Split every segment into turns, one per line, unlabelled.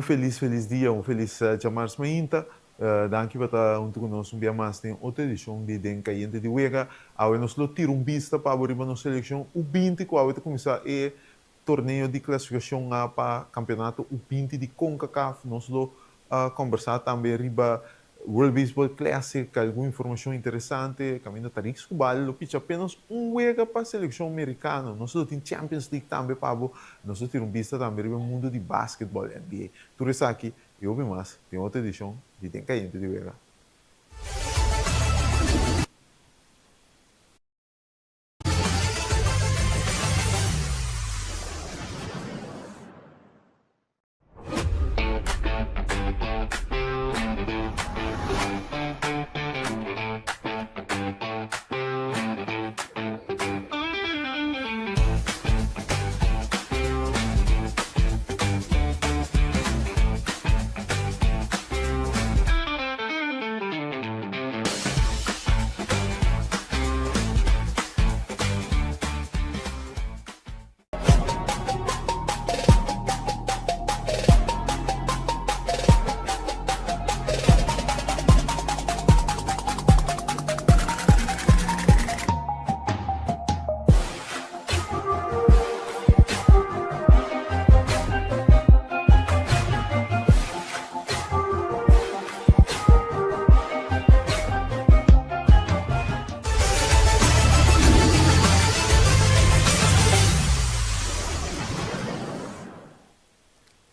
feliz dia, feliz chamar-se mainta. Danke para estar junto conosco um dia mais tem outra edição de Denka e de Wega. Agora nós lo tiro vista para abrir uma seleção o 20 que vai começar é torneio de classificação para campeonato o 20 de CONCACAF. Nós lo conversar também riba World Baseball Classic, alguma informação interessante, caminho Tariq Escobar, lo pitch apenas Wega para a seleção americana. Nós lo tem Champions League também para nós lo tiro vista também riba mundo de basquetebol NBA. Tudo isso aqui eu vi mais, tem outra edição de Tem Caiente de Wega.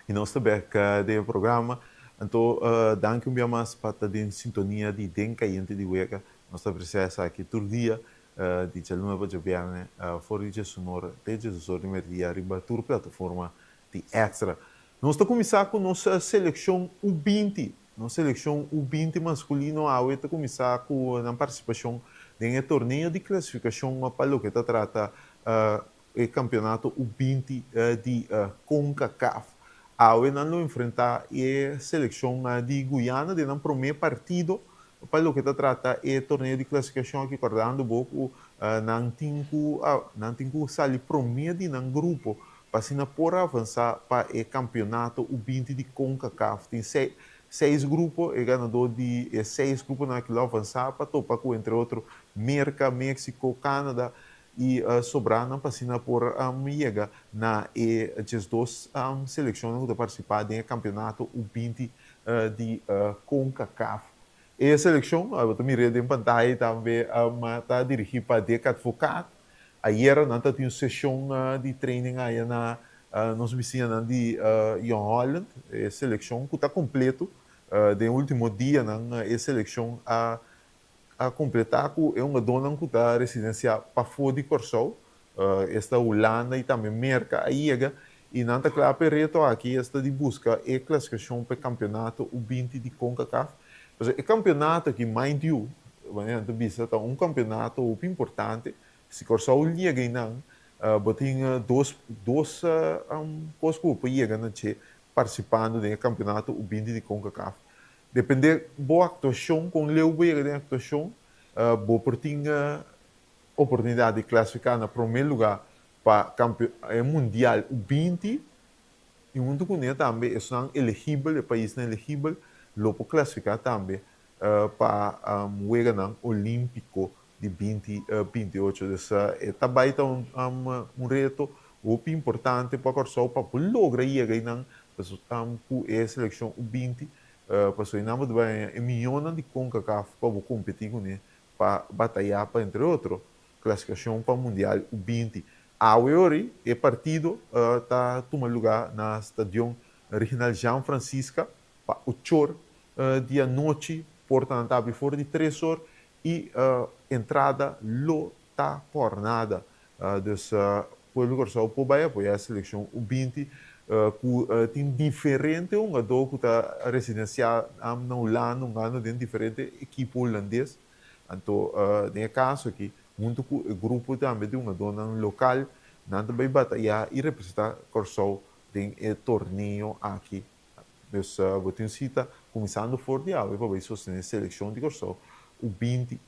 E nós também do programa, então, danke um dia mais para estar em sintonia de Den Caiente de Wega. Nós precisamos aqui todo dia, de Chaluma para Jabiane, fora de sonora, de Jesus de Maria, riba toda plataforma de extra. Nós estamos começar com nossa seleção U20. Nossa seleção U20 masculino, a está começar com a participação em torneio de classificação para o que trata o campeonato U20 de CONCACAF. Ao não enfrentar a seleção de Guiana de primeiro partido para o que trata o torneio de classificação aqui acordando pouco não tinha sali primeiro de um grupo para se por avançar para o campeonato o 20 de CONCACAF tem seis grupos e ganador de seis grupos naquilo avançar para topar com entre outros México, Canadá e sobrando para se por chega na as duas seleções que participar do campeonato o 20 de CONCACAF. E a seleção, eu também redo em pantalla também está dirigida para DEC Advocado. Ayer nós tinha uma sessão de training aí na nossa vizinha de Young Holland, a seleção que está completo do último dia na seleção a completar com uma dona que está residência para fora de Corsol, esta Holanda e também Merca aí e não está claro para aqui esta de busca e classificação para o campeonato o 20 de CONCACAF. O campeonato que mind you, é um campeonato importante. Se Corsol liga não, tem dois grupos participando do campeonato o 20 de CONCACAF. Depende boa atuação com Leo Vega de atuação, boa tinha oportunidade de classificar no primeiro lugar para o mundial o 20 e junto com ele também são elegíveis, o país não elegível, lo pode classificar também para o Vega olímpico de 2028. Também é um reto muito importante para Corsol para lograr chegar com a seleção o 20 passou em nome de milhões de CONCACAF para competir com ele, para batalhar para, entre outros, classificação para o Mundial o 20. A hoje, o partido está tomando lugar na Estádio Regional Jean Francisco, para o chor dia noite, portanto, abre fora de 3 horas, e entrada lota por nada. Então, o Corsol pode apoiar a seleção o 20, que tem diferente jogador que está residenciado na Holanda, um ano de diferente equipe holandês. Então, nesse caso aqui, junto com o grupo também de um jogador local, não vai batalhar e representar Corsol no torneio aqui. Então, vou ter cita começando forte para sostener a seleção de Corsol, o 20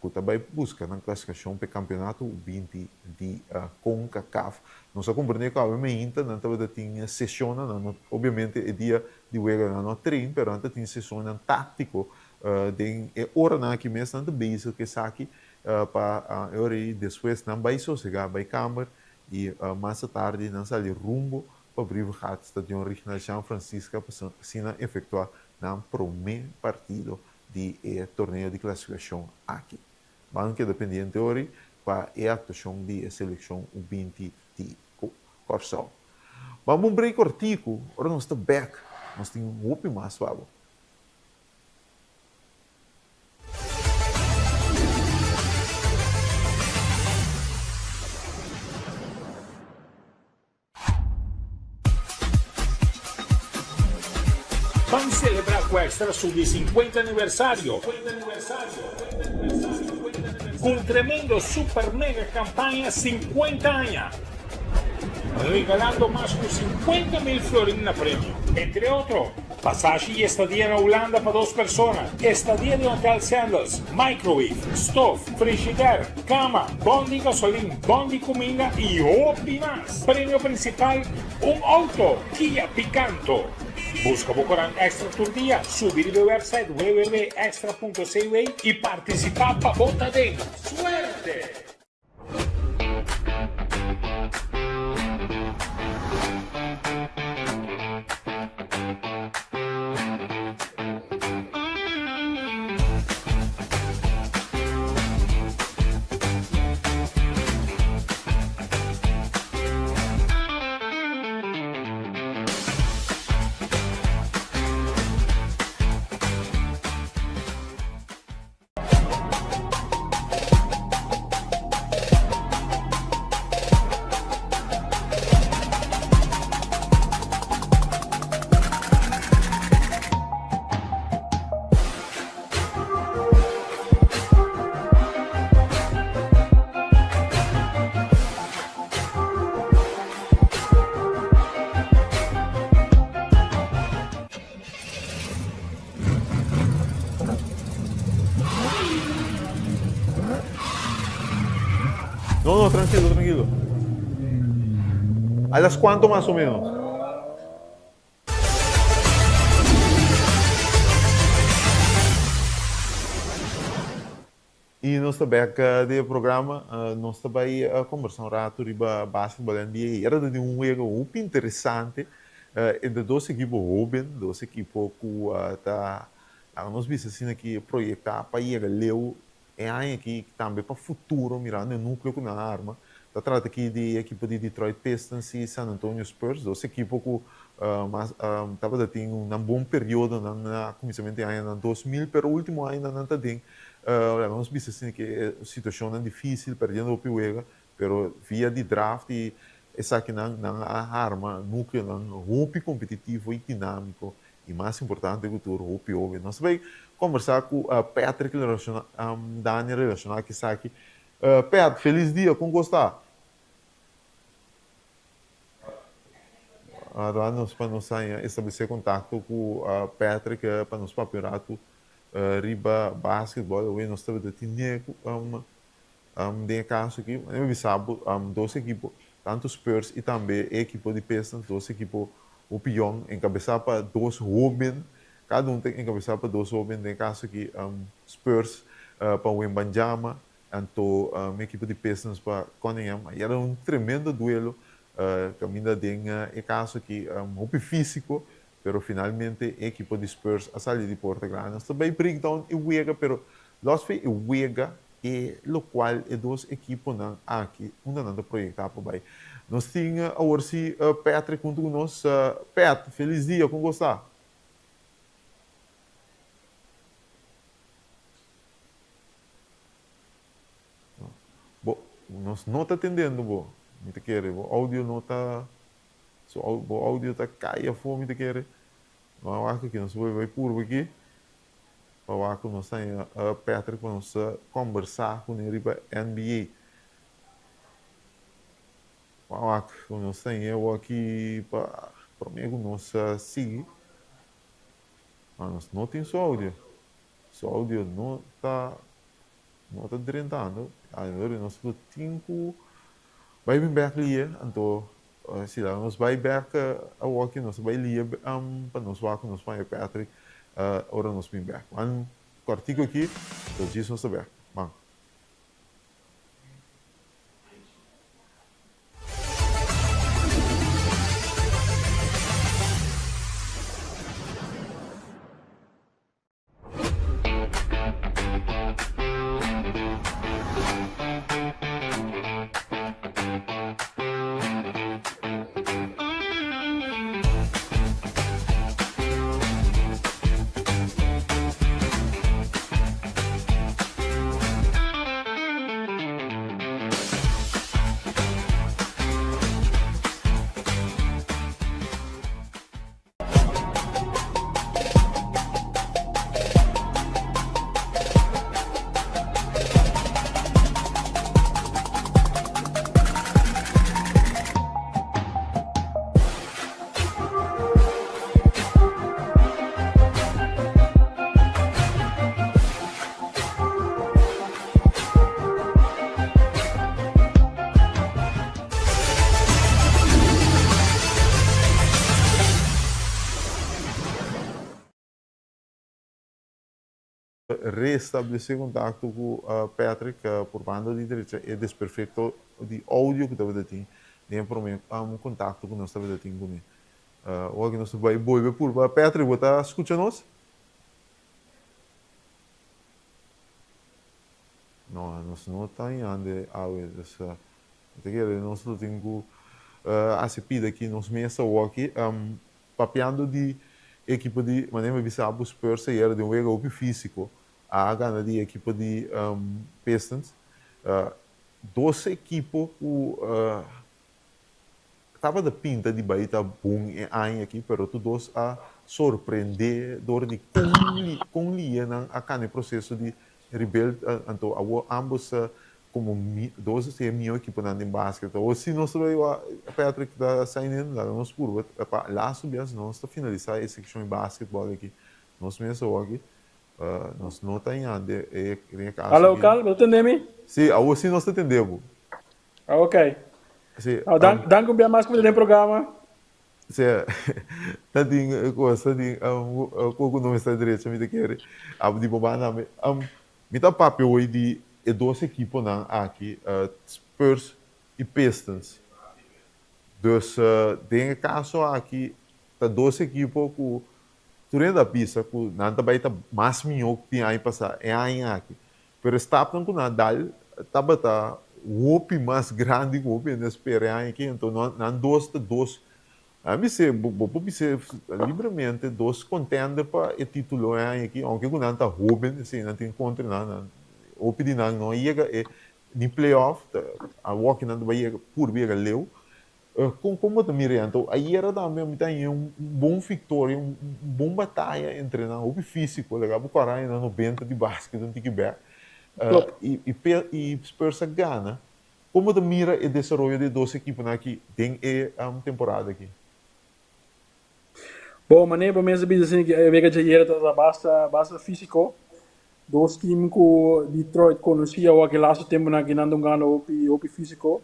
que também busca na classificação para o campeonato 20 de CONCACAF. Nós compreendemos que obviamente não estava tinha sessão, obviamente é dia de jogar no treino, mas antes tinha sessão tático de hora na que mesmo antes base que saque para hora e depois não vai sossegar vai câmara e mais tarde não sai rumbo para o Brivehat Stadion Regional São Francisco para se efetuar no primeiro partido de torneio de classificação aqui. Vamos que dependente hoje para a atuação de seleção 20 de Corsão. Vamos um break cortico, agora nós estamos back, nós temos um pouco mais suave.
Vamos celebrar com o Extra Sub 50 aniversário. Com um tremendo super mega campanha 50 anos. Regalando mais de 50 mil florins na prêmio. Entre outros, passagem e estadia na Holanda para 2 pessoas. Estadia de Hotel Sandals, microwave, stove, frigideira, cama, bom de gasolina, bom de comida e muito mais. Prêmio principal, um auto Kia Picanto. Busca Bocorán Extra Tour Dia, subir ao website www.extra.ca e participar para volta dentro. Suerte!
No, tranquilo, tranquilo. ¿A las cuánto más o menos? E nós também de programa, nós também conversamos um rato sobre basquetebol NBA. Era de um jogo muito interessante entre dois equipes jovens, dois equipes que tá nós vimos assim que projetar para ir leu é aí que também para o futuro mirando o núcleo com a arma. Tá trata aqui de equipe de Detroit Pistons e San Antonio Spurs, dois equipes que estava tendo um bom período na começamento de ano 2000, pero o último ano não está bem. Nós vimos assim que a situação é difícil, perdendo o Piuega, pero via de draft e essa aqui na arma núcleo muito competitivo e dinâmico e mais importante que tudo o Piuega. Nós vamos conversar com Patrick Daniel relacionado aqui aqui. Pat, feliz dia, como gostar? Nós para nós estabelecer contato com Patrick para nos papirato riba basquetebol, nós estamos tendo de caso aqui, eu sabe, dois equipes, tanto Spurs e também a equipe de Pistons, dois equipes o pion encabeçado para dois jovens, cada um tem encabeçado para dois jovens, em caso aqui Spurs para o Wembanyama, então a equipe de Pistons para Cunningham, e era um tremendo duelo, caminho de caso aqui muito físico, pero finalmente a equipe de Spurs a salir de Portugal. Nós também breakdown e juega, pero nós fez juega e lo qual é duas equipes não aqui, uma não projetar para vai. Nós tínhamos a Orsi Patrick junto conosco. Pat, feliz dia, como gostar? Bom, nós não está atendendo, bom. Me te quer, o áudio não está, o áudio está caia fome, me te quer. Não acho que nós vai por aqui. Eu acho que nós temos a Patrick para nós conversar com ele para NBA. Eu acho que nós temos eu aqui para mim nós seguir. Nós não temos só áudio. Só áudio não está não está 30 anos, agora nós temos que vai bem back ali, então se lá nós vai back a walk, nós vai ali para nós walk, nós vai Patrick, ora nós bem back. Um artigo aqui, então diz nós back. Bom. Restabelecer contato com Patrick por banda de direita é desperfeito de áudio que estava tendo nem por mim um contato com nós estava tendo com ele hoje nós vai boiar por Patrick você está escutando nós não está em ande essa nós temos a cepida aqui nós mesa aqui papeando de equipa de maneira visível Spurs era de um jogo físico a gana de equipa de Pistons, 12 equipos estava da pinta de baita bom em aqui, pero tu dos a surpreender dor de com lia a cane processo de rebuild, então ambos como 12 é minha equipa na basquete, ou se nós a Patrick da saindo lá nós por lá subias nós está finalizar essa seção de basquetebol aqui, nós mesmo aqui nós não está em ande
Alô, Carl, você entende-me?
Sim, assim nós entendemos.
Ok.
Sim,
danke bem mais para o programa.
Sim, tá tem coisa, tem o nome está direito, me quer. De bobana, me tá papel hoje de 12 equipes não aqui, Spurs e Pistons. Dus tem caso aqui tá 12 equipes com turenda da pista com nada vai tá mais minho que tem aí passar é aí aqui. Pero está com Nadal tá o opi mais grande que o opi nesse período aqui, então não dois a mim se livremente dois contender para o título aqui, aunque o não tá jovem, assim não tem contra não opi de não chega de playoff a walk não vai por ver leu como também então aí era também tem bom vitória bom batalha entre o físico legal o cara no 90 de basquete não tem que ver e Spurs gana como tu mira o desenvolvimento de 12 equipes aqui tem a temporada aqui
bom maneira para mim assim que vega de era da basta físico dois times que Detroit conhecia o aquele last tempo na que não ganha o físico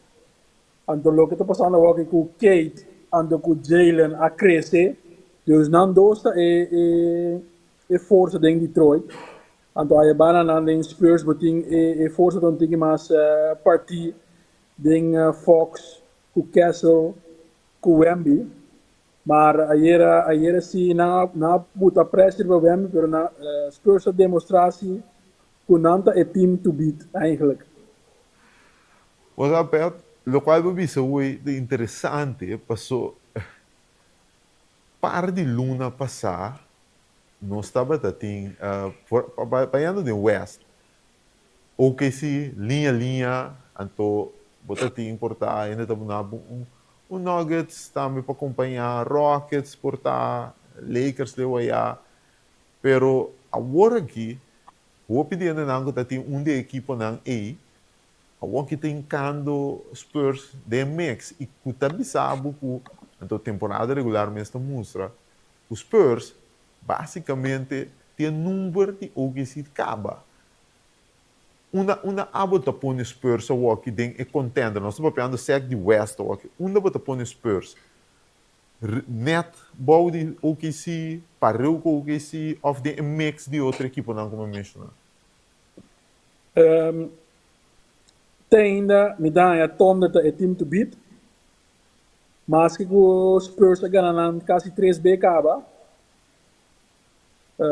então o que está passando aqui com Kate ando com Jalen a crescer dus não dosta é força de Detroit então aí banana nem Spurs botin é força don't tem mais party den Fox com Castle com Wemby mas aí se na buta pressure para Wemby pero na Spurs a demonstratie que não é team to beat eigenlijk
o Alberto lo qual eu vi de interessante passou par de luna passar nós estava assim apanhando de West OKC linha então botar te importar ainda estava um Nuggets também para acompanhar Rockets portar Lakers leu aí pero agora aqui vou pedir ainda que tem de equipe não a que tem cando Spurs de mix e que também sabe que então temporada regular mesmo mostra os Spurs basicamente tem número de o que se acaba una abo te põe Spurs aqui den é contender. Nós estamos falando de West aqui. Onde te põe Spurs? Net bouw die OKC, parou com OKC of de mix de outra equipe não como mencionar.
Tem ainda me dá a Thunder é team to beat. Mas que o Spurs a ganhar quase 3B acaba.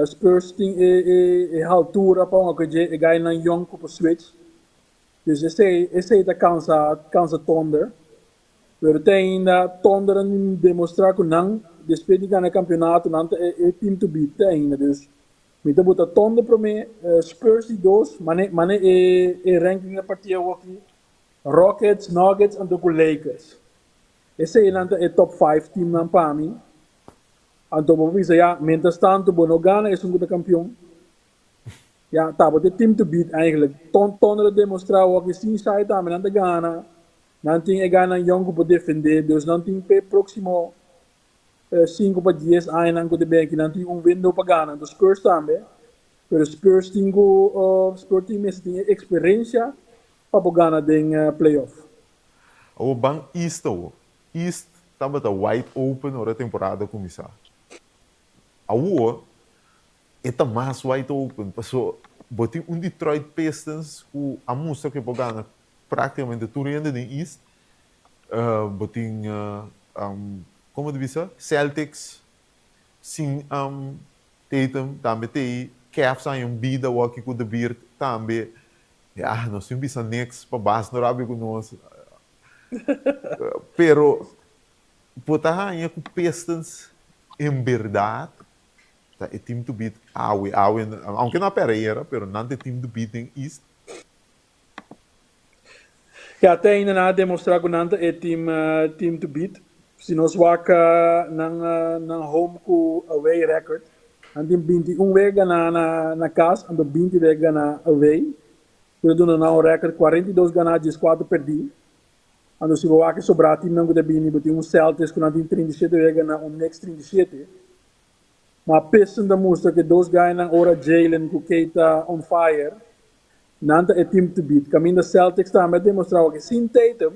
Spurs tem a altura para uma coisa e ganha na young para switch. Dus esse é da cansa Thunder. Pero tem ainda Thunder em demonstrar que não depois de ganhar campeonato não é team to beat ainda. Dus me dá botar Thunder para mim Spurs e dois, mas é ranking da partida aqui. Rockets, Nuggets e depois Lakers. Esse é top 5 team não para mim. Então, vou dizer, mientras tanto, não ganha, é um grande campeão. Ja, tá, but team to beat eigenlijk. Tonen demonstrar o que sim sai também, não ganha. Não tem ganha young para defender, dus não tem para próximo 5 para 10 anos não pode bem que não tem window para ganhar. Dos Spurs também. Pero Spurs tem Spurs tem experiência para ganhar den playoff.
O bang East estava wide open na temporada começar. Agora, está mais wide open. Passou, botei Detroit Pistons, a música que pode ganhar praticamente tudo ainda no East. Botei, como eu disse, Celtics, sim, Tatum, também tem, Cavs aí bida o aqui com o Beard, também. Nós temos que next para baixo, não rabi com nós. Pero, botar aí com Pistons, em verdade, é time to beat aunque não pereira, pero não é time to beat em East.
Ja, até ainda não demonstrar que não é team to beat. Se nós waka na home com away record, não tem 21 vega na casa, ando 20 vega na away. Pero não record 42 ganados, 4 perdidos. Ando se waka sobrar time não deve vir, tem Celtics que não tem 37 vega na next 37. Maar Pistons da mostra que dois ganham ora Jalen com Keita on fire. Nanta é team to beat. Caminho da Celtics também demonstrava que sem Tatum,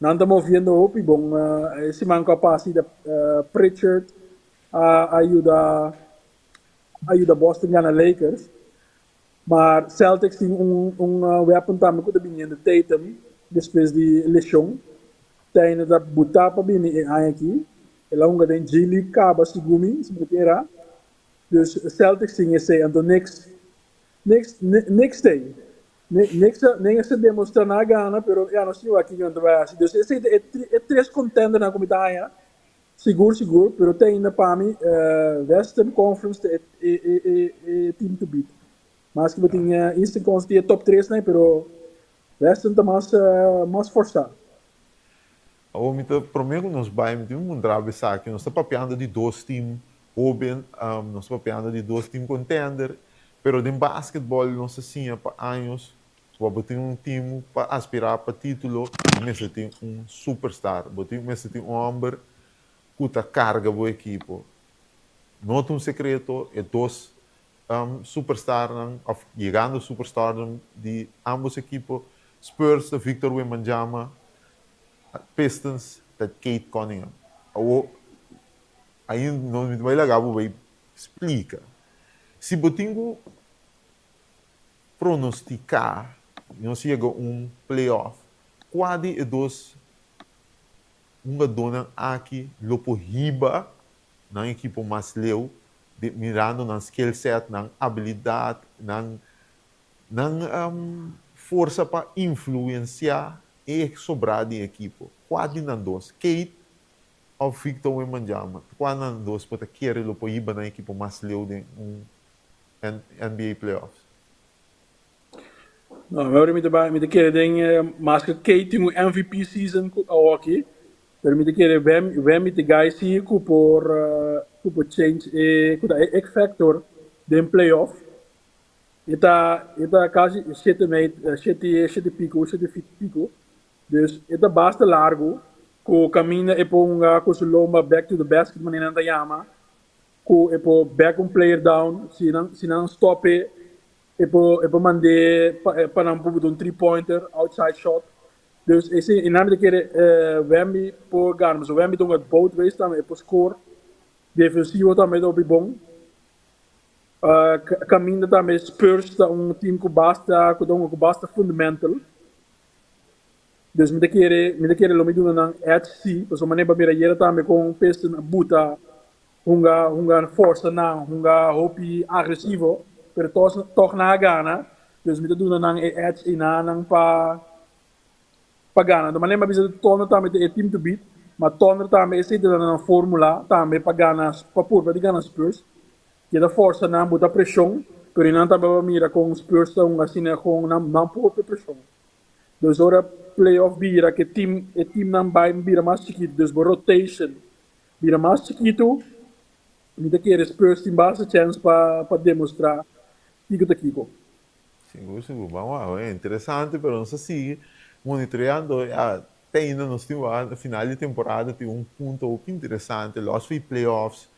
nanta movendo o hopi bom. Esse man capaz de Pritchard ajuda Boston ganhar Lakers. Mas Celtics tem weapon também que está vindo Tatum depois de lesão. Tem da botar para vir aqui. Ela tem G-League acaba segumi, se era. Dus Celtics sim esse, então next day. Nem se demonstra na gana, pero já não sei aqui onde vai assim. Dus esse é três contender na comitária. Seguro, pero tem ainda para mim Western Conference é team to beat. Mas que tem Eastern Conference é top 3, né, pero Western tá mais forçado.
O mito primeiro nós vamos mudar essa aqui, nós estamos papeando de dois times open, nós estamos papeando de dois times contender, pero de basquetebol nós assim para anos, vamos ter time para aspirar para título, mas tem superstar, mas tem homem que está carga boa equipe. Não tem secreto, é dois superstar, chegando superstar de ambas equipes, Spurs, Victor Wembanyama, Pistons, dat Kate Cunningham. Aí não vai legal, vai explica. Se botingo pronosticar, não chega playoff, quase é dois dona aqui lopo riba na equipe mais leu, mirando na skill set, na habilidade, na força para influenciar e sobrar de equipe. Quase não dois. Kate ou Victor Wembanyama. Quase não dois para querer lo poiba na equipe mais leu de NBA playoffs.
Nou, we hebben met de keer dingen, maar Kate tem um MVP season aqui. Pero met de keer we met de guys hier por change X factor de playoff. Eta quase 7 pico. Dus het basta largo, ko camina e po su lomba back to the basket manina da yama, ko e po back player down, se não stop eu mandei para um three-pointer, outside shot. Dus in naam de keren Wemby por Garmin. So Wemby doen het both ways também por score. Defensivo também do bom. Caminho também Spurs tá time que basta fundamental. Dus met de keren lo me doen dan HC. Dus maneira para mira hier também com peste na buta. Hunga força na, hunga hopi agressivo. Pero toch na gana. Dus met doen dan HC na nang pa gana. De maneira bisa toner também de team to beat. Maar toner também esse de na formula também pa gana pa pur de gana Spurs. Que da força na buta pressão. Pero não também mira com Spurs tá assim com não por pressão. Dus ora playoff bira que team não vai bira mais chiquito, dus rotation bira mais chiquito, me daquele Spurs tem bastante chance para demonstrar Kiko.
Seguro, vamos lá, é interessante, mas não se monitoreando, tem ainda nós temos no final de temporada tem ponto interessante, los playoffs,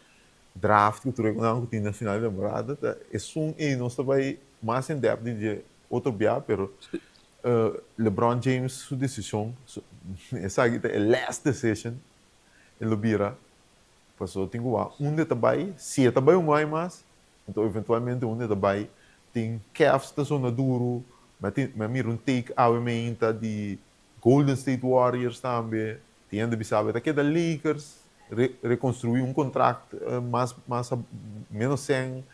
draft que tu reconhece que tem na final de temporada, é e nós também mais em depth de outro biá, pero LeBron James, sua decisão, essa aqui é a last decision, ele vira, passou, tem de trabalho, se é trabalho mais, então eventualmente de trabalho, tem Cavs da zona duro, mas mira take away de Golden State Warriors também, tem ainda sabe, daqui da Lakers, reconstruir contrato menos 100,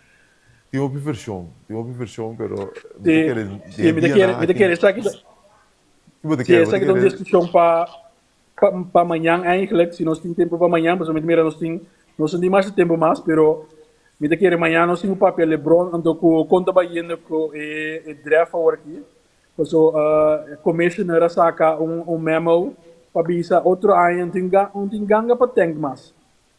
tem uma versão, pero
me daquele está aqui essa aqui uma discussão para amanhã eigenlijk, se nós temos tempo para amanhã, mas nós temos mais tempo mais, pero me daquele amanhã nós temos o papel LeBron, então conta baiano com o draft agora aqui, so commissioner saca memo para bisa outro ano tem ganga para tank mas,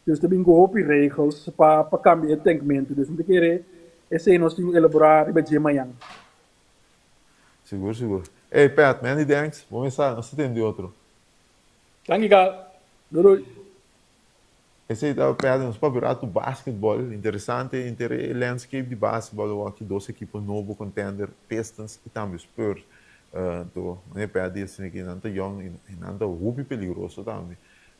dus também go op regels para cambiar o tankmento, dus me daquele esse nós temos que elaborar e vai amanhã.
Seguro. Hey Pat, many thanks. Vamos começar, nós temos de outro.
Doei.
Esse aí tá Pat, nós para virar do basquetebol, interessante, landscape de basquetebol, aqui duas equipes novo contender, Pistons e também Spurs. Então, né Pat disse que não tá young e não tá rubi peligroso também.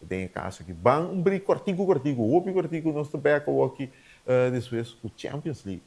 Tem caso aqui, bang break cortico, rubi nós tá back aqui desse vez com Champions League.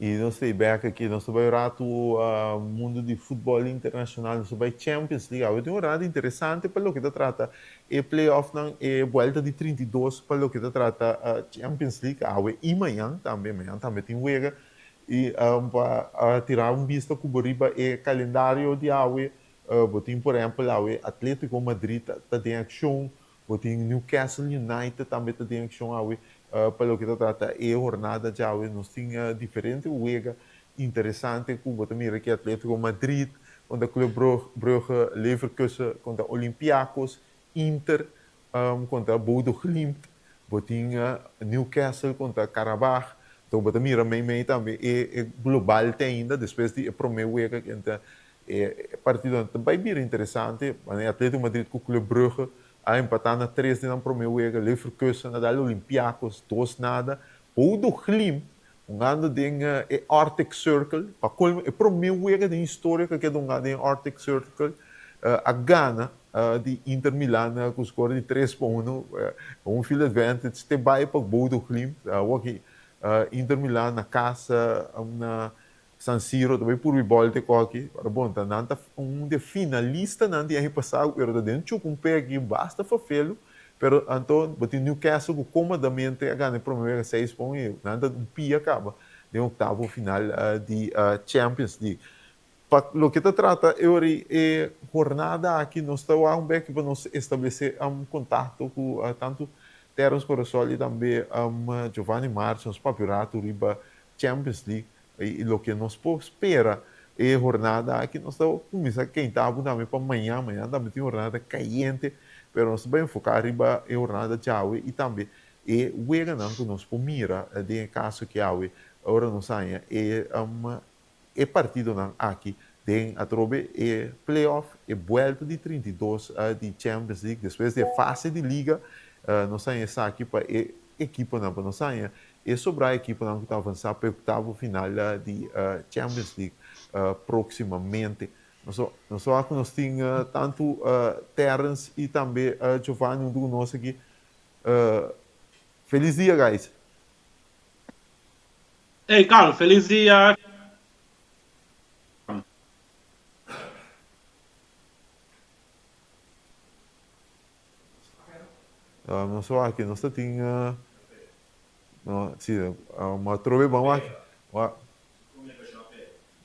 E nós estamos back aqui, nós vamos ver o mundo de futebol internacional, nós vamos ver Champions League. Eu tenho um rato interessante para o que trata o playoff, a volta de 32 para o que trata a Champions League. E amanhã também tem Wega. E para tirar vista com o calendário de Aue, tem, por exemplo, Atlético Madrid está em ação, tem Newcastle United também está em ação, para o que trata a jornada de Aue, nós temos diferentes Wega interessantes, como também aqui Atlético Madrid, contra Club Brugge, Leverkusen, contra Olympiacos, Inter, contra Bodo Glimt, tem Newcastle contra Karabakh. Então, você mira também é global ainda, depois de primeiro Wega, então, partido também bem interessante, Atlético Madrid com Club Brugge, a empatar na 3 de primeiro Wega, Leverkusen, Nadal Olympiacos, 2-0, Bodo Glimt, ano de Arctic Circle, para o primeiro Wega de história que é ano de Arctic Circle, a Ghana, de Inter Milan com score de 3-1, field advantage, te vai para o Bodo Klimt, Inter Milan na casa, na San Siro, também por bola de coque, para bom, tá nanta de finalista nanta aí passado, pero dentro com pé aqui basta fafelo, pero então, bati Newcastle comodamente a ganhar primeiro 6 pontos, nanta pia acaba de oitavo final de Champions League. Lo que te trata é jornada aqui, nós estamos um pouco para nós estabelecer contato com tanto Terence Corosol e também Giovanni Martins, os papirato riba Champions League, e o que nós espera é jornada aqui, nós estamos começando quem está também para amanhã também tem jornada caliente, mas nós vamos focar riba a jornada de hoje e também o que nós mira de caso que hoje, agora nós saia é partido aqui tem a trobe e playoff e vuelta de 32 de Champions League depois de fase de liga nós saímos aqui para a equipa não para nós saímos e sobrar a equipa não que está avançar para o oitavo final de Champions League proximamente nós só que nós temos tanto Terence e também Giovanni do nosso aqui feliz dia guys.
Hey Carl, feliz dia.
Não só aqui, nós temos uma trove bom aqui.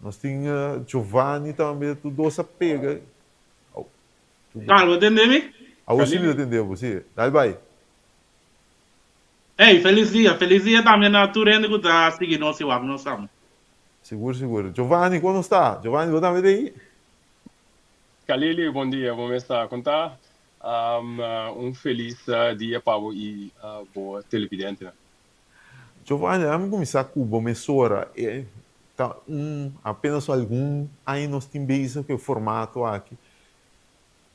Nós temos Giovanni também, tudo essa pega.
Carl, atende-me?
A você me atendeu, você. Dá vai.
Hey, feliz dia também na turenda que está seguindo o seu nós estamos.
Seguro. Giovanni, como está? Giovanni, você também aí?
Kalili, bom dia, vamos contar. Feliz dia para o boa televidente.
Giovanni, vamos começar com o emissora. Apenas algum aí nós temos que o formato aqui.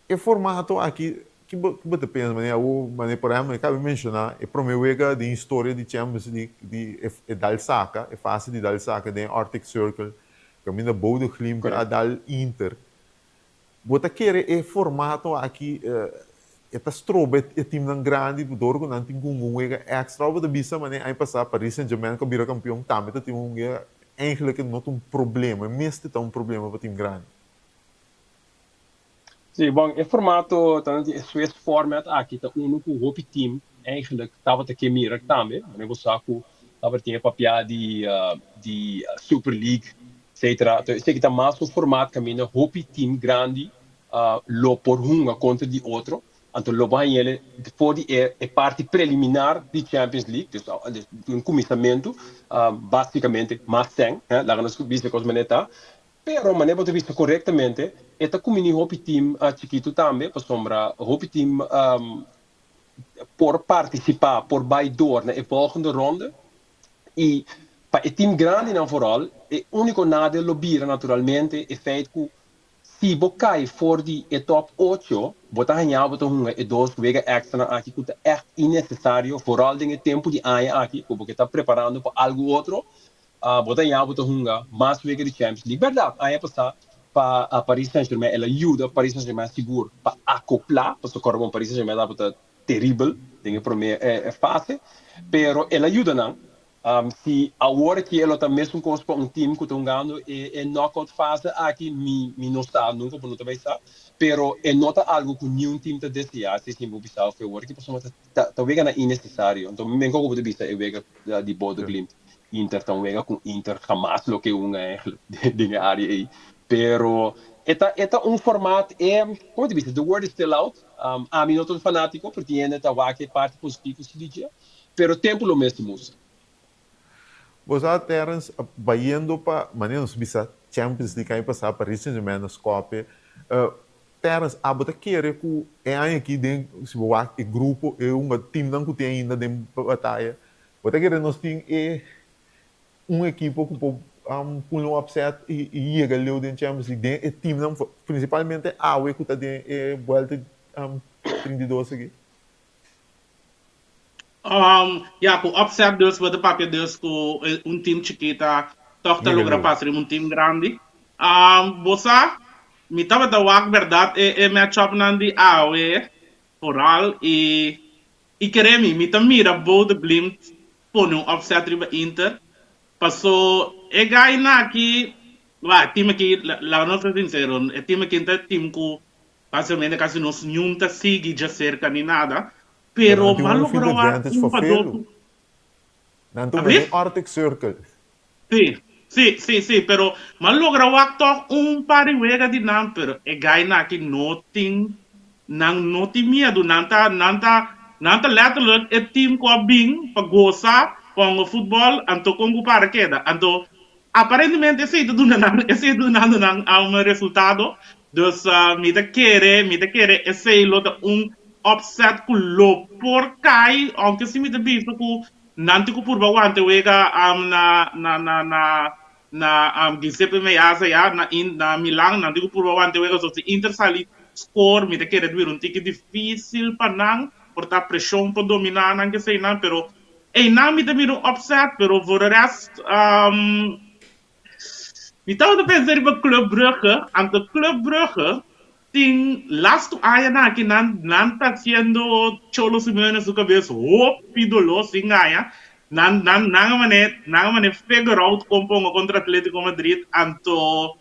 O formato aqui que você pensa, mas por exemplo, cabe mencionar é promovida de história de Champions League de Dalsaka, é fácil de Dalsaka, de Arctic Circle, caminho Bodo Klimt a Dal Inter. Você quer é formato aqui esta strobe é time tão grande do Dorgo não tem um extra over da bisa mas aí passar Paris Saint-Germain que vira campeão também tem eigenlijk não tem problema mesmo tem problema para time grande.
Sim, bom, o formato tanto é Swiss format aqui tá único o team eigenlijk estava te mira também, mas você sabe estava tinha papel de Super League etc. Então, sei que tá mais um formato caminho hopi team grande lo por uma contra de outro. Então, lo vai ele depois é parte preliminar de Champions League, um começamento basicamente mais 100, lá nós vimos que os maneta, pero maneira de vista corretamente, esta comunidade hopi team chiquito também, para sombra hopi team por participar, por baidor na volgende ronde e para o time grande na vooral, é único nada lobbyra naturalmente é feito que se você cai fora de top 8, você ganhar você dois vezes extra aqui que é echt innecessário, vooral em tempo de ano aqui, porque está preparando para algo outro, você ganhar você mais vezes de Champions League. Verdade, aí passar para a Paris Saint-Germain, ela ajuda Paris Saint-Germain seguro para acoplar, porque o Paris Saint-Germain é terrível, tem a primeira fase, pero ela ajuda não. Se agora que ela está mesmo com um time que está ganhando é knockout fase aqui me não está nunca por não também está, pero é nota algo que nenhum time está desejar se sim mobilizar foi agora que pessoa tá vega innecessário então me como de vista é vega de Bodo Klimt Inter tão vega com Inter jamás lo que de área aí, pero esta formato como de vista the word is still out a mim não tô fanático porque ainda tá que parte positiva se diz, pero tempo lo mesmo.
Você Terence vai indo para maneira nos bisa Champions League aí passar Paris Saint-Germain nos Copa. Terence você quer que é aqui dentro se o grupo é time não que tem ainda de batalha. Você quer nós tem equipe que pode um upset e chega ali dentro Champions League é time não principalmente a que está de volta 32 aqui.
Com upset deles, o papel deles com time chiquita, toca logra passar um time grande. Você, me tava da wak verdade e matchup nandi awe oral e queremi me mira both blind ponu upset riba Inter passou e gai na aqui vai time aqui lá não sei sincero é time que inter time com facilmente quase não junta sigue já cerca nem nada
Pero
pero
não tem um
malo
field advantage
um
para Felo.
padoto
Não tem
abrir
um Arctic Circle.
Sí, pero man logra wakto un pari wega di nan pero e gai na ki noting nang noti miedo nanta letterlijk e team ko bing pagosa com futebol anto kongu para queda anto aparentemente esse do nan um resultado dus mi te quere esse lo da un upset ku lo por kai anche se mi te biso ku nanti ku purba wante wega Giuseppe Meazza ya na Milan nanti ku purba wante wega so se Inter sali score mi te quere due un tic difficile pa nan porta pressão para dominar anche se nan pero e nan mi te miro upset pero voor de rest mi tava de pensar in Club Brugge ante Club Brugge ting last ayana que nan tá haciendo Cholo Simeone su cabeça pidolo singaya nan mane figure out compongo contra Atlético Madrid anto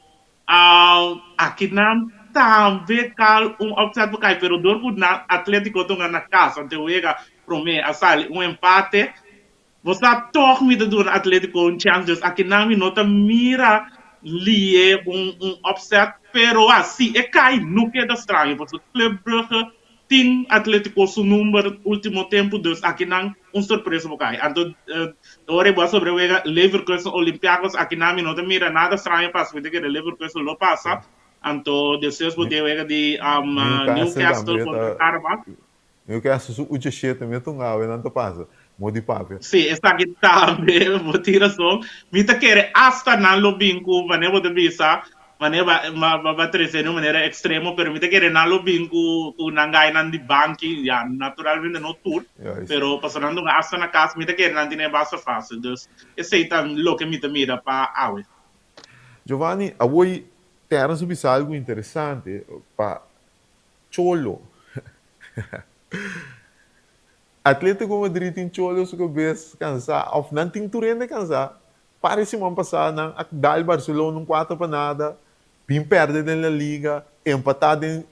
aqui nan também cal upset porque pero dorku na Atlético tonga na casa ante wega prome asali empate você toch me doen Atlético chance dus aqui nan mi nota mira lie upset pero assim é cai no que da estranho porque o Club Brugge tem Atlético su número último tempo dus aqui não surpresa por cai então ora boa sobre o Leverkusen Olympiacos aqui não me nota mira nada estranho passa porque o Leverkusen lo passa então depois poder ver de Newcastle contra Carabao
Newcastle su uche shete me tunga we não passa modi pape.
Sì, sta aqui também, vou tirar som. Me tá querendo hasta na lobinco, maneira de visa, maneira vai trazer de maneira extrema, pero me tá querendo na lobinco, o nangai nan di banki, já naturalmente não tudo, pero passando hasta na casa, me tá querendo nan di ne basta fácil, dus esse aí tá lo que me tá mira para awe.
Giovanni, a voi terra subisse algo interessante para Cholo. Atlético Madrid tem Cholo su cabeça cansar, of não tem turende cansar. Parece uma passada, a dal Barcelona não 4 para nada, bem perde na Liga, empatado em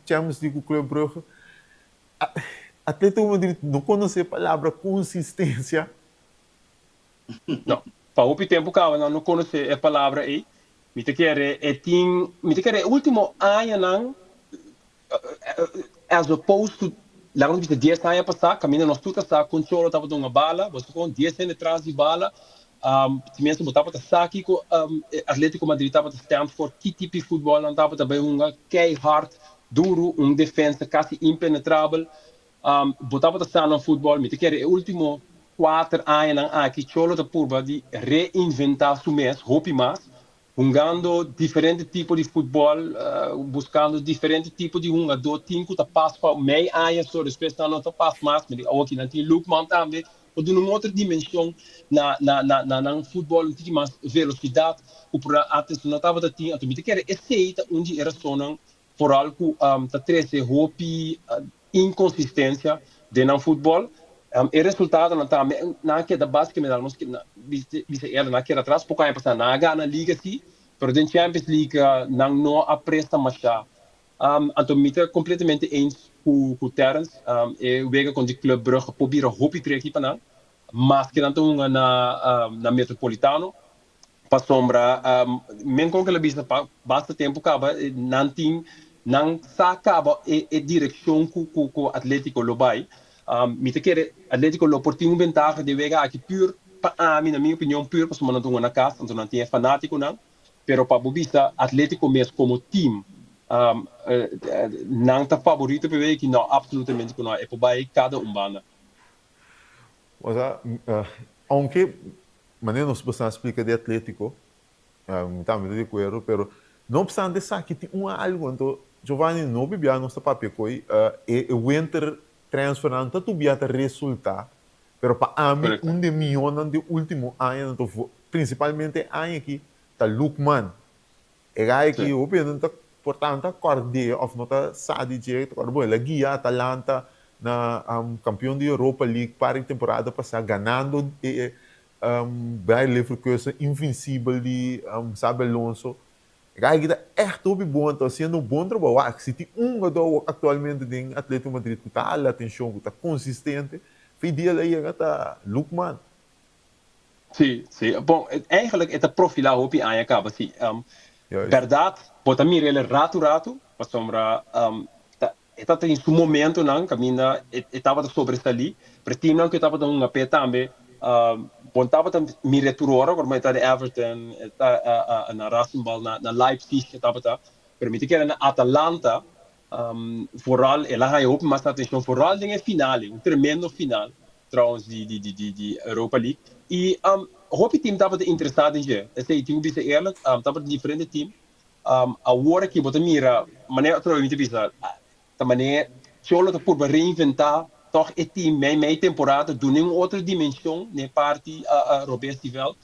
Champions League com o Club Brugge. Atlético Madrid não conhece a palavra consistência.
Não, para o tempo que não conhece a palavra aí, me te quer o último ano não, as opposed to lá quando você 10 anos passar, caminha nós tudo está com Cholo estava dando uma bala, você com 10 anos atrás de bala, mesmo botava a saque com Atlético Madrid estava stand for que tipo de futebol não estava também hard, duro, defesa quase impenetrável, botava a saque no futebol, me te quer o último 4 anos aqui Cholo da purba de reinventar su mês, hope mais jogando diferente tipo de futebol, buscando diferente tipo de jogador, tem que passar para meio ano, só depois não passa mais, mas aqui não tem Lukman também, ou de uma outra dimensão na futebol, tem mais velocidade, o para atenção não estava tendo, então me quer aceita onde era só não por algo tá trazer hope inconsistência de não futebol. O resultado não está na que da basicamente nós que ela na que atrás pouco aí passar na Liga sim, pero den Champions League não apresta mais já. Então me tá completamente eens com Terence, eu vejo com o Club Brugge probeer hoop ter aqui para mas que não estão na Metropolitano para sombra, men com que ela vista basta tempo acaba não acaba a direção com o Atlético Lobai. Me te quer Atlético lo por uma vantagem de vega aqui pure para na minha opinião pure para somar na casa então não tem fanático não pero para bobista Atlético mesmo como time não está favorito para ver que não absolutamente que não é para cada banda.
O sea, aunque maneira nós podemos explicar de Atlético também de acordo pero não obstante isso aqui tem algo então Giovanni não bebia nosso papel coi o winter transferando tanto biata resultar, pero para mim de milhões de último ano, principalmente ano aqui, tá Lukman, é aí que eu penso tá portanto, acorde of nota sadi je, acorde la guia Atalanta na campeão de Europa League para a temporada passada, ganhando bij Leverkusen, invencível de Xabi Alonso. Kijk, dat echt op je bom, então, sendo um bom trabalho. Se tem jogador atualmente em Atlético Madrid que está a atenção, que está consistente, foi dia aí que está Lukman.
Sim, sim. Bom, eigenlijk é profilar hopi aan je kaba, sim. Verdade, bota mira ele rato, para sombra, está em seu momento não, caminha, estava sobressalir, para time não que estava dando uma pé também, bom estava mira turora, agora está de Everton, está na Rasenball, na Leipzig, estava tá, permite que era na Atalanta, vooral, ela vai hopi mais atenção, vooral em finale, tremendo final, trouwens die Europa League. E hoop team estava interessado em je. Esse time bisa eerlijk, estava diferente team. Agora que bota mira, maneira outra vez bisa, da maneira solo te por reinventar, toch het team mijn temporada doen in outra dimensão, ne parte Roberto Tivel.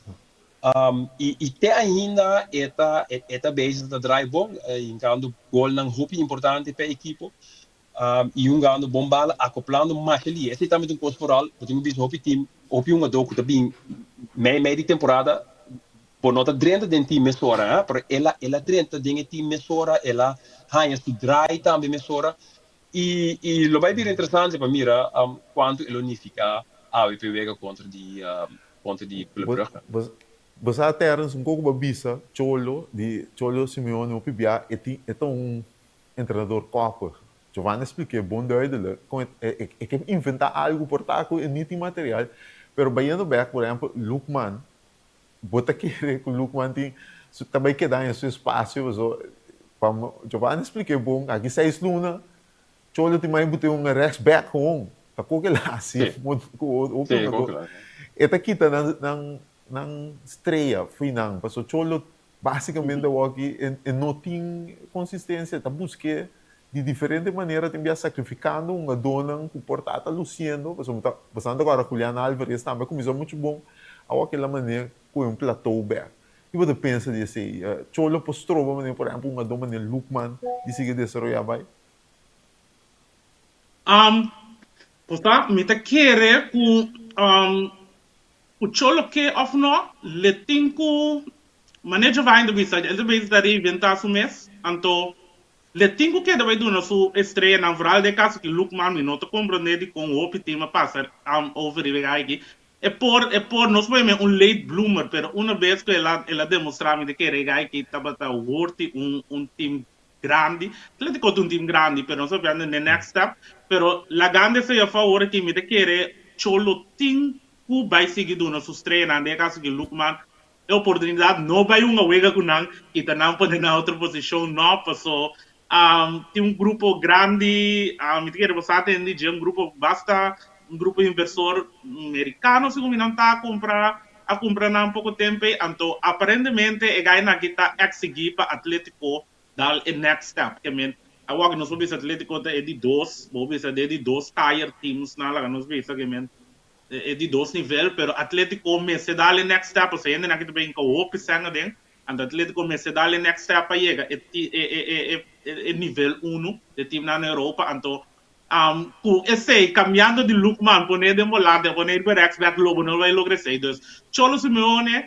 E até ainda eta bezig te draaien, incando gol nang hoop importante para a equipe. E gando bombala acoplando mais ali. Esse também é um coisa foral, porque eu vi o time, o jogador que também meia de temporada, por nota dentro do time mesora, porque ela dentro do time mesora, ela ganha su drive também mesora. E lo vai vir interessante para mira quanto ele unifica a WPW contra de Club Brugge.
Você até era um pouco babisa, Cholo Simeone, o PBA, é um treinador copo. Giovanni expliquei bom duidelijk. Ik heb inventar algo por taco e niet material. Pero bayando back, por exemplo, Lukman, bota querer que o Lukman tem também que dar em seu espaço. Giovanni expliquei bom, aqui 6 luna, Cholo tem mais botar rechts back com, tá com que lá assim, eta kita nang estreia final, passo Cholo basicamente aqui não tem consistência, tá busque de diferente maneira também sacrificando uma dona que portata luciendo, bastante agora Julián Álvarez também começou muito bom aquela maneira com um platô back. E você pensa de assim, Cholo postrou maneira, por exemplo, uma dona maneira Lukman de seguir desenvolver vai.
Portanto, me te querer que o Cholo que of no le tenho manejo vai indo visa, ele vai estar inventar su mês, então le tenho que vai do nosso estreia na verdade de caso que Lukman me nota compreender com o optima passa over e aqui é por nós vemos late bloomer, pero uma vez que ela demonstrava de que regai que estava worth time grande, Atlético é time grande, pero não sabendo no next step, pero la grande se a favor que me de querer Cholo tem que vai seguir do nosso estreia na de caso que Lukman é oportunidade não vai uma wega com não e tá não pode na outra posição não passou. Tem grupo grande, me quero você atender grupo basta grupo inversor americano se não está a comprar há pouco tempo, então aparentemente é ganhar que está exigir para Atlético dar o next step. I mean, agora nós vamos Atlético é de dois, vamos é de dois tier teams na lá nós vemos que é de dois nível, pero Atlético me se dá o next step, você ainda não que bem com o opção dentro. And Atlético me se dá o next step para chegar é nível 1 de time na Europa, então esse cambiando de Lukman, poner de molada, poner de Rex back lobo, não vai lograr isso. Então, Cholo Simeone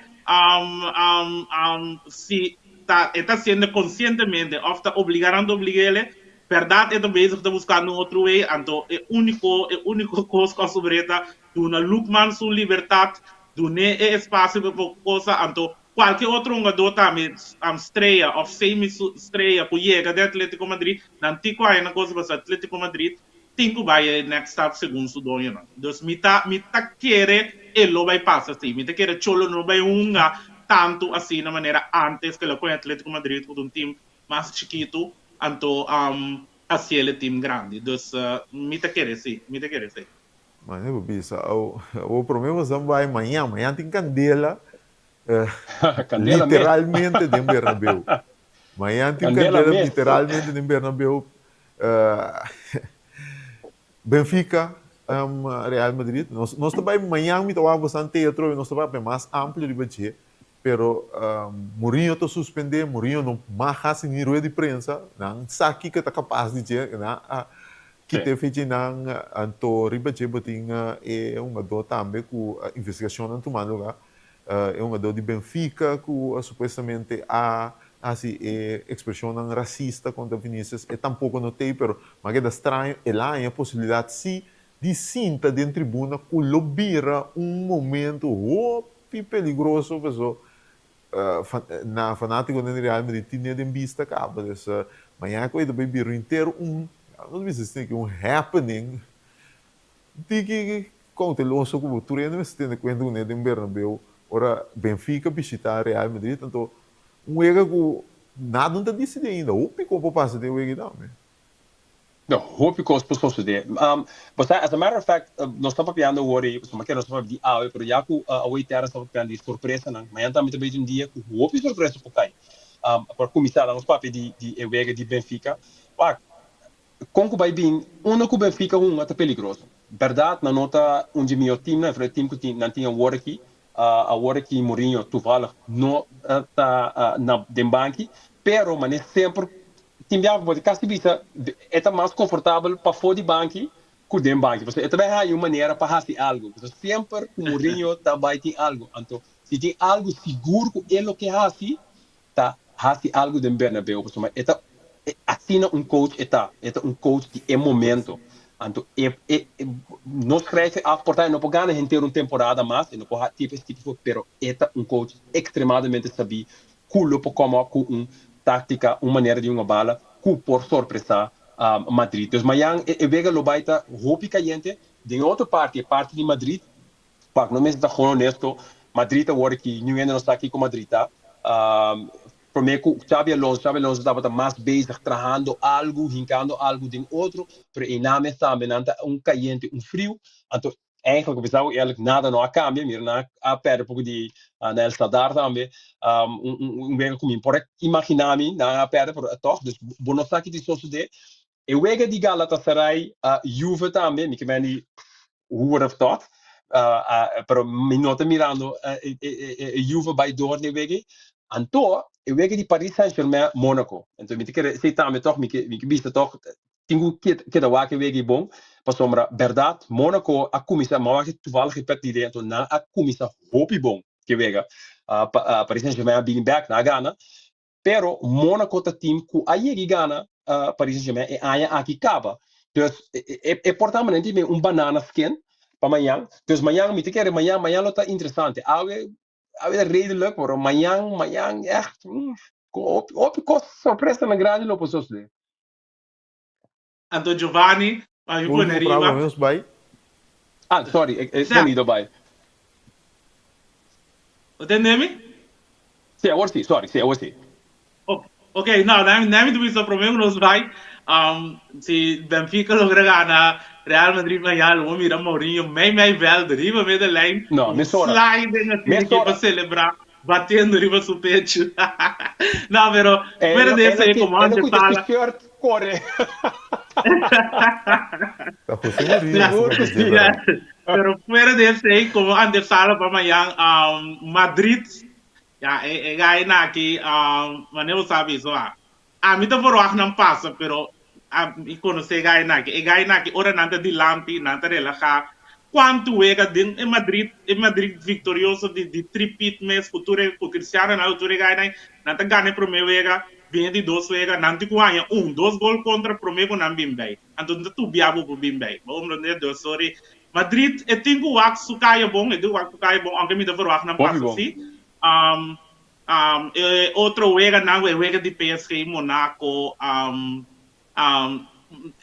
se está sendo conscientemente, ou está obrigando ele, verdade é também está buscando outro way, então é único coisa sobre esta, do na Lukman sua liberdade, do ne espaço para coisa, então qualquer outro jogador também estreia ou semi-estreia que chega de Atlético Madrid, não tem qual é a coisa para Atlético Madrid, tem que vai next step segundo o dono. Então, me tá querer ele vai passar assim, me tá querer Cholo não vai tanto assim na maneira antes que ele com Atlético Madrid com time mais chiquito, então assim ele time grande. Então, me tá querer sim.
Mas eu bisa, o problema é que vai amanhã tem candela. Literalmente de Bernabéu. Amanhã tem candela literalmente de Bernabéu. Benfica, Real Madrid. Nós também amanhã me tomamos bastante teatro e nós também mais amplo de budget. pero Mourinho to suspender, Mourinho não marca sem rueda de prensa, não sabe que está capaz de dizer, que te feito não anto riba je botinha é uma dor também com a investigação não tomando lugar, é uma dor de Benfica que supostamente há assim expressão racista contra Vinícius, e tampouco notei, pero mas é estranho, e lá é a possibilidade sim de cinta dentro da tribuna que lobira momento perigoso, pessoal. Na fanático do Real Madrid tinha de vista acaba dessa manhã que eu também vi inteiro não sei se happening de que cauteloso como tu ainda me tem conta com ele em Bernabéu ora Benfica visitar Real Madrid então erro que nada não está decidido ainda o pico para passar de erro não
No, hoop ik ons pas de. But as a matter of fact, nós estamos piando o ori, mas que nós estamos de awe, pero já que a oi terra estamos piando de surpresa, não? Mas então também um dia que hoop surpresa por cai. Para começar os papéis de Ewega de Benfica, pá, com que vai bem, que Benfica até perigoso. Verdade, na nota de meu time, né, foi o time que não tinha o aqui, a hora que Mourinho toevallig não tá na banque, pero mas sempre timbiava pode caso vista é mais confortável para fora de banco que dentro banco você também há uma maneira para fazer algo você sempre o Mourinho também tem algo então se tem algo seguro que é o que faz tá fazer algo dentro Bernabéu você mas é assim coach é coach de momento então nós creio a portar não pode ganhar inteiro uma temporada mais não pode tipo pero é coach extremadamente sabido culo para como tática, uma maneira de uma bala, que por surpresa Madrid. Então, amanhã, eu vejo o baita roupa caliente, de outra parte, a parte de Madrid, para não me estar honesto, Madrid agora que não ainda não está aqui com Madrid, tá? Para mim, Xabi Alonso estava mais bezig, trabalhando algo, rincando algo de outro, mas em nome também, caliente, frio, então, eigenlijk pensava que nada não cambia, mas na a perde pouco de na El Sadar também vega como por imaginar-me na a perde por toch dus bono saque de suceder eu vega de Galatasaray Juve também me que vem who would have thought pero me nota mirando Juve by door ne vega anto eu vega de Paris Saint-Germain Monaco então me que sei também toch me que vista toch tenho que da wake vega bom para sombra verdade Monaco a comissão mas que toevallig repete ideia então na a comissão hopi bom que vega Paris Saint-Germain bem back na Gana pero Monaco tá time que aí que Gana Paris Saint-Germain e aí aqui acaba então é portamento um banana skin para amanhã então amanhã me quer amanhã lo tá interessante a redelijk maar amanhã echt op surpresa na grande lo posso dizer
Anto Giovanni eu vou na riba
sorry eu não vai
entende-me?
Sim, agora sim, sorry, sim, agora sim.
Ok, não, nem me duvida para mim, nós vai. Se Benfica logra ganhar Real Madrid amanhã, o mira Mourinho, meio vel, de riba, meio da lane.
Não, me sora.
Slide na time para celebrar, batendo riba seu peito. Não, pero, primeiro desse aí, como antes fala.
Corre.
Tá funcionando.
Pero primeiro desse aí, como antes fala para amanhã, Madrid. Ja, gai na aqui, mas não sabe isso lá. Me tá por não passa, pero me conhece gai na aqui, ora nada de lampi, nada relaxa. Quanto é que em Madrid vitorioso de tripit mês futuro, o Cristiano na altura gai na, nada ganha pro meu vega, vem de dois vega, nanti kuanya dois gol contra pro meu não bem bem. Então tu biabo pro bem bem. Vamos não dois sorry. Madrid é tingo wax sucaia bom, aunque me tá por não passa assim. Outro wega não é wega de PSG Monaco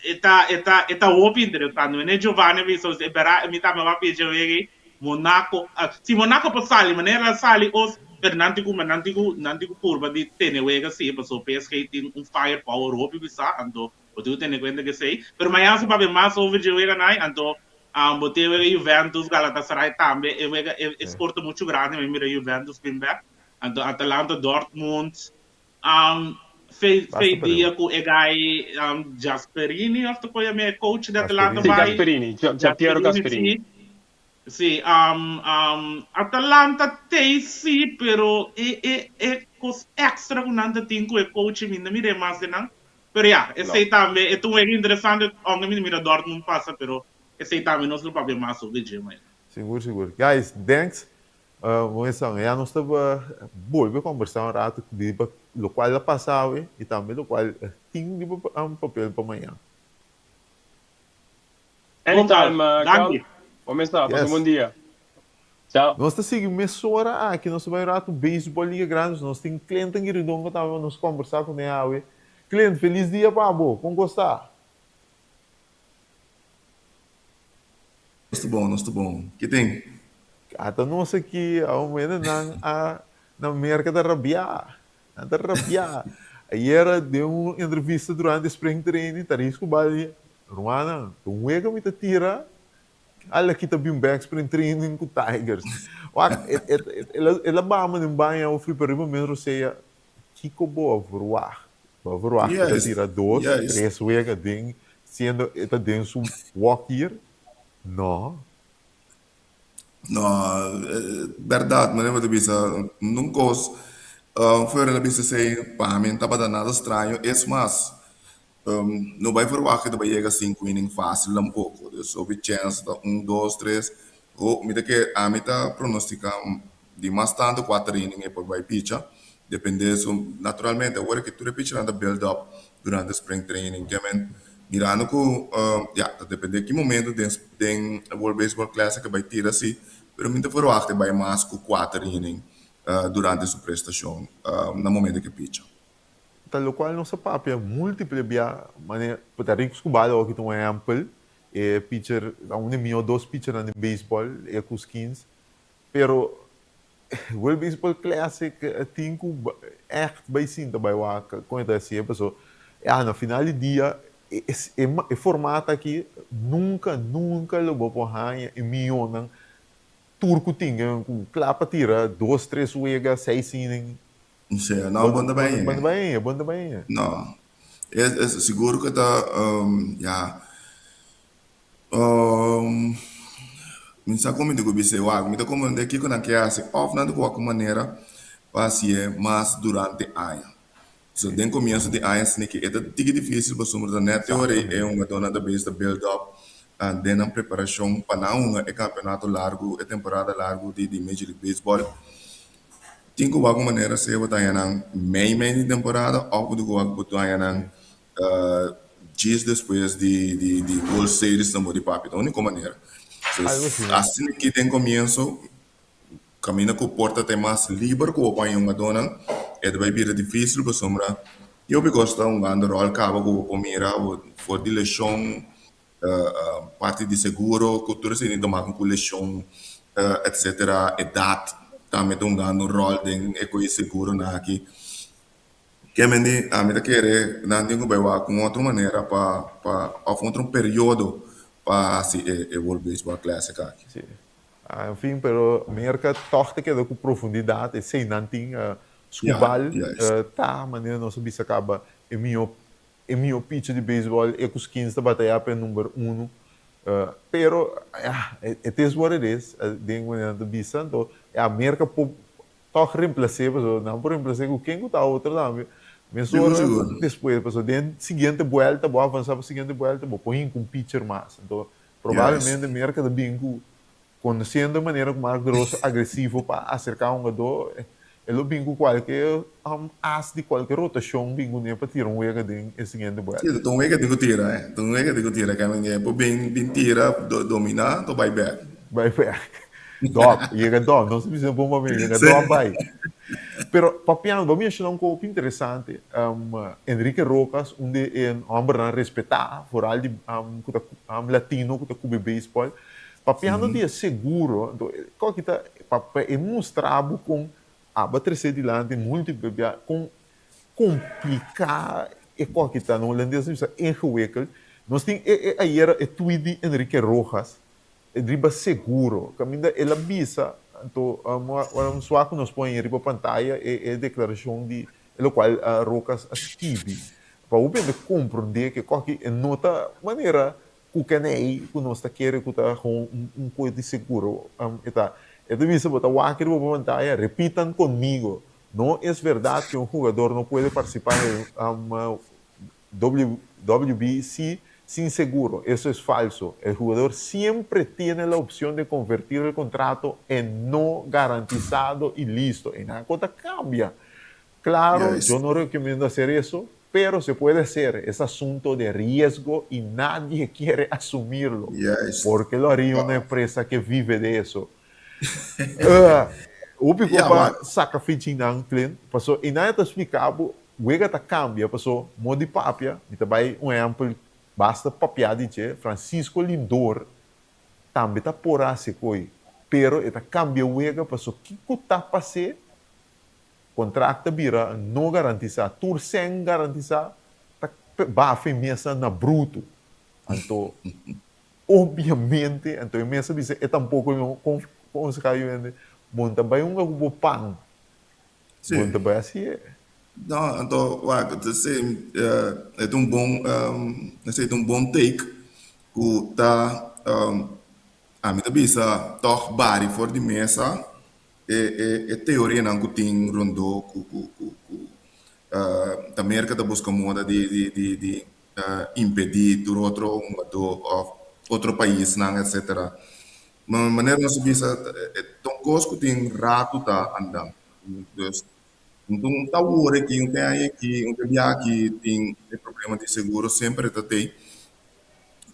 eta opi interessante né Giovanni visto se bara mi tá me pedir wega Monaco se Monaco pode sair maneira sair os Nantico curva de ter wega se passou PSG tem firepower opi bisa ando pode ter conta que sei pero amanhã se vai mais over de wega não ando botei o Juventus, Galatasaray também, é esporte muito grande, mas mira Juventus bem bem, então Atalanta, Dortmund, fez dia com o gai Gasperini, acho que foi a minha coach da Atalanta vai.
Gasperini, Piero Gasperini.
Sì, Atalanta tem sì, però è cos extra con anda tinko e coach mi mi de mas nan. Pero ja, e sei tambe, e tu é interessante, onde mi mira Dortmund passa, pero e sei tambe nos lo papel mas o de gema.
Seguro, seguro. Guys, thanks. Moção, já nós estava boa para conversar um rato de o qual ela passava e também o qual tinha de um papel para amanhã.
Anytime,
Dank
Carl.
je.
Começar,
Yes.
yes. Bom dia. Tchau.
Nós estamos seguindo mesora aqui, nós vamos rato beisebol liga grande, nós temos cliente em Giridonga também, nós conversar com ele. Cliente, feliz dia, Pablo, como gostar?
Nós tô bom. Que tem?
Até nós aqui, a momento, na América da Rabia. Da Rabia. Ayer deu uma entrevista durante o Spring Training, Tarisco Bali. Ruana, tu wega me tira. Olha aqui também um back Spring Training com Tigers. Ela bama nem banha o fui para mesmo seja Kiko boa voar. Voar que
Yes.
tira 2,
Yes.
3 wega ding, sendo eta dentro walk here. Não.
No, verdade, mas eu disse, nunca fora da vista sei, para mim estava nada estranho, é mais, não vai falar que vai chegar 5 innings fácil um pouco, houve chance de 1, 2, 3, ou me que a mim tá pronostica de mais tanto 4 innings e depois vai pitcher, depende naturalmente, agora que tu repites anda build up durante o spring training, que mirando que, depende de que momento tem World Baseball Classic vai tirar assim, pero me falar que vai mais com 4 innings durante sua prestação, no momento que pitcha.
Tal qual nossa papia múltiple bia mane patarik skubalo aqui um exemplo é pitcher um mio dois pitcher no baseball é com skins pero o baseball classic tinha echt bij sinta bij waka com essa assim pessoa na final do dia é formato aqui nunca lo vou porranha e mio não turco tinha com clapa tira 2, 3 wega 6 innings.
Não sei, não, bom também.
Bom também.
Não, é seguro que está, não sabe como digo bem, me dá como de que quando que assim, off não de qualquer maneira, passe mais durante a ano. So, den começo de ano, assim que é difícil para somos da net teoria é uma dona da base da build up, den a preparação para não é campeonato largo, é temporada largo de Major League Baseball. Tinha que alguma maneira se eu tenho na meio de temporada ou do que eu tenho na dias depois de World Series não de papi, da única maneira. Assim que tem começo, caminha com a porta tem mais livre que o pai uma dona, vai vir difícil para sombra. Eu gosto de ganhar rol cabo com o mira, for de leção, parte de seguro, cultura se tomar com leção, etc. Edad também estão ganhando rol de eco seguro na aqui. Que a mim querer não tenho que vai com outra maneira para outro período para assim World Baseball Classic aqui.
Sim. Enfim, pero merca tochte que com profundidade, sem não tinha subal, tá, maneira nossa bisa acaba é meu pitch de beisebol é com os 15 da batalha para número 1. Pero it is what it is. Ding maneira de bisa, então a merca toch reemplacer, não por reemplacer com quem está outro também. Mas depois, pessoal, den seguinte volta, vou avançar para a seguinte volta, vou pôr com pitcher mais. Então, provavelmente a merca de bingo conhecendo a maneira como Marco Grosso agressivo para acercar um jogador, ele bingo qualquer as de qualquer rotação bingo nem para tirar um erro de seguinte volta.
Então um erro de tira, então um erro de tira que é por bem tira dominar, to vai back.
Vai back. Dog, llega dog, não se precisa bom para mim, llega dog vai. Pero papiano, vamos mencionar um pouco interessante, Enrique Rojas, onde é um homem respeitado, foral de latino que está com beisebol. Papiano dia seguro, qual que tá, é mostrado com a bateria de lante múltiplo, com complicar e qual que tá no holandês é ingewikkeld. Nós tem aí era tweet de Enrique Rojas, driba seguro, caminha ela visa, então um suaco nos põe em riba pantalla é declaração de o qual Rojas escreve para o bem de compreender que qual que nota maneira o que nem que nós está querendo que tá com coisa de seguro esta vez botar o aqui para pantalla repitam comigo não é verdade que um jogador não pode participar em WBC sin seguro. Eso es falso. El jugador siempre tiene la opción de convertir el contrato en no garantizado y listo. Y nada cosa cambia. Claro,
Yes.
yo no recomiendo hacer eso, pero se puede hacer. Es asunto de riesgo y nadie quiere asumirlo.
Yes.
Porque lo haría una empresa que vive de eso. O pico
Yeah,
para
but-
sacrifício não cliente, passou e nada está explicado, o ega tá cambia, passou modi papia, e também exemplo basta papia de che Francisco Lindor também tá por assim coi, pero eta cambia o ega passou que tá passe contrato vira não garantizar, tur sem garantizar, tá bafe mesa na bruto, então obviamente, então mesa dice é tampouco não com se caiu bom também um pão.
Sim.
Bom também assim é.
Não, então, é um bom, é um bom take que tá, a mim também sa toch bari for de mesa é teoria não que tem rondou da América da busca moda de impedir do outro país não etc. Mas maneira não se bisa é tão coisa que tem rato tá andando. Então, tá o hora que um tem aí que um tem aqui tem problema de seguro sempre tá tem.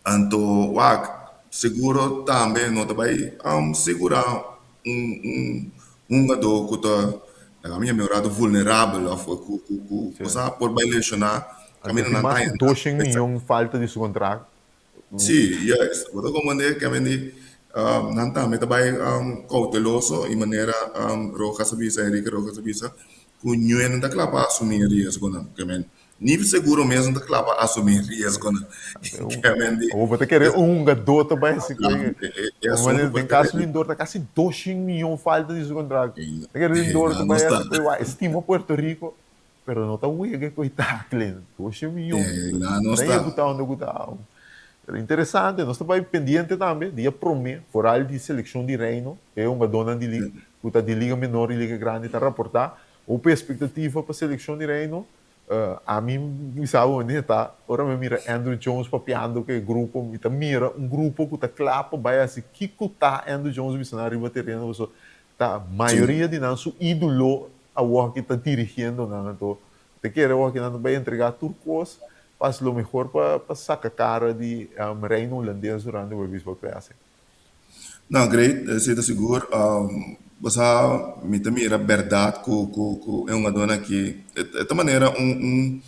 Então, seguro também não vai segurar um gado que tá a minha memorado vulnerável of coisa por lesionar a minha não
Mais
tá
de 200 milhões falta de seu contrato.
Sim, yes. Vou comandar que a mim não tá me também cauteloso e maneira roca sabisa Henrique roca sabisa que não tá claro para assumir risco não que men nível seguro mesmo tá claro para assumir risco não que men
Ou vai ter que querer um gado também assim que
assunto
tem caso Lindor tá quase 200 milhões falta de seu contrato. Tem que Lindor
não
também
está.
estima Puerto Rico, pero não tá uiga coitado, cliente. 200 milhões.
Não
Nem
está.
é botar onde botar. Era interessante, nós estamos pendente também, dia promê, foral de seleção de reino, é uma dona de liga, de liga menor e liga grande, está a reportar, ou expectativa para a seleção de reino, a mim, me sabe onde está, agora me mira Andrew Jones papiando que grupo, me mira um grupo que está claro, vai assim, que está Andrew Jones, missionário, vai terreno, tá, maioria de nosso ídolo, a o que está dirigindo, não, então, te quer o que não vai entregar turcos, faz o melhor para sacar cara de reino holandês durante o World Baseball Classic.
Não, great, você seguro. Você me mira verdade que é uma dona que de maneira um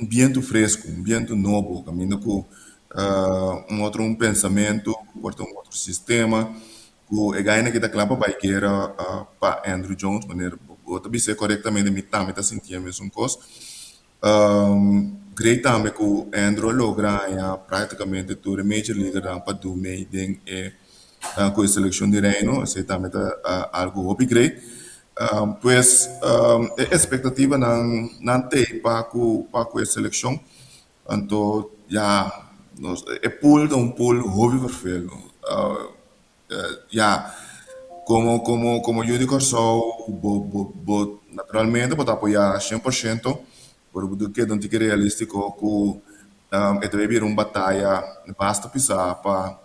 vento fresco, um vento novo, caminho com um pensamento, um outro sistema, que é ganha que está claro para para Andrew Jones, maneira eu também sei corretamente me tá sentindo a mesma coisa. Great também que o Andrew logra praticamente toda a Major League para do meio com a seleção de reino, assim também algo upgrade. Pues a expectativa não tem para a seleção, então já é pool hobby perfeito. Já como eu digo só, naturalmente vou apoiar 100%. Porque que não é realístico que deve haver uma batalha basta pisar para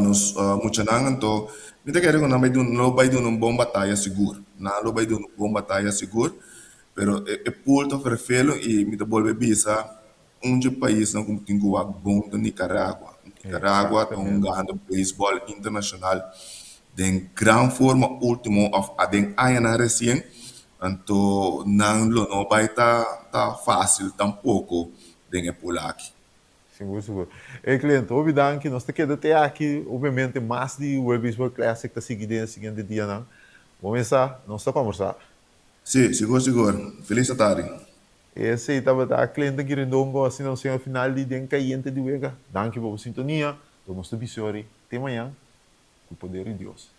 nos muchanan então me te quero que não vai dar uma boa batalha seguro não vai dar uma boa batalha seguro pero é pulto perfeito e me te volve bisa país não como tem bom da Nicarágua tem ganhando beisebol internacional de gran forma último of den ayana recien então não vai tá fácil tampouco de pular aqui.
Seguro, seguro. Cliente, obrigado que nós quedamos até aqui, obviamente, mais de World Baseball Classic está seguindo no seguinte dia, não? Vamos começar, nós estamos conversar.
Sim, seguro. Feliz tarde.
Esse aí estava a cliente que rendongo, assim, não sei, ao final de dia caiente de Vega. Danke pela sintonia, do nosso visori. Até amanhã, com o poder de Deus.